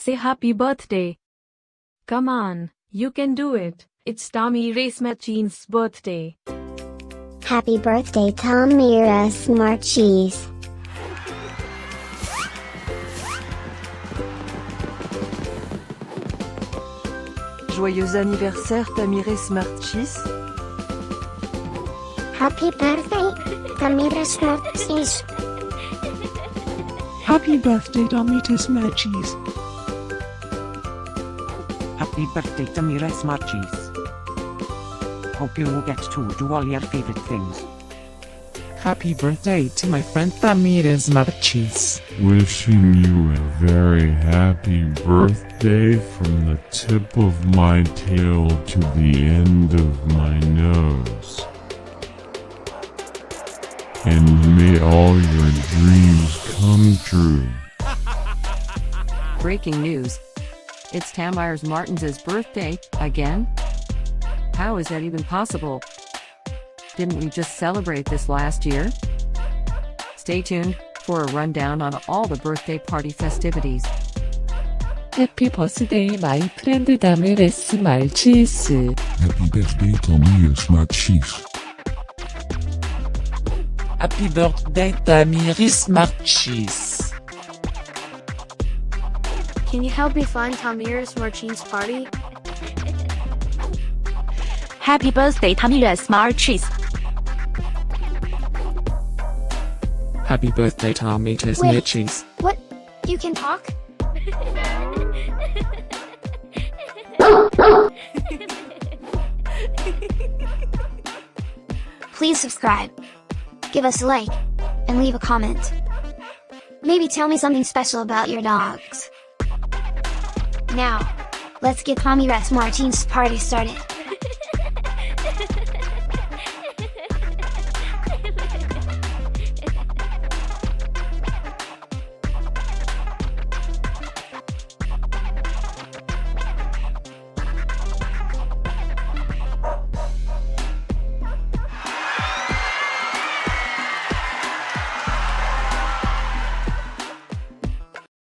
Say happy birthday. Come on, you can do it. It's Tamires-Martins' birthday. Happy birthday, Tamires-Martins. Joyeux anniversaire Tamires-Martins. Happy birthday, Tamires-Martins. Happy birthday, Tamires-Martins. Happy birthday, Tamires-Martins. Hope you will get to do all your favorite things. Happy birthday to my friend Tamires-Martins. Wishing you a very happy birthday from the tip of my tail to the end of my nose. And may all your dreams come true. Breaking news. It's Tamires-Martins' birthday, again? How is that even possible? Didn't we just celebrate this last year? Stay tuned for a rundown on all the birthday party festivities. Happy birthday, my friend Tamires-Martins. Happy birthday, Tamires-Martins. Happy birthday, Tamires-Martins. Can you help me find Tamires-Martins' party? Happy birthday, Tamires-Martins. Happy birthday, Tamires-Martins. What? You can talk? Please subscribe, give us a like, and leave a comment. Maybe tell me something special about your dogs. Now, let's get Tamires-Martins' party started.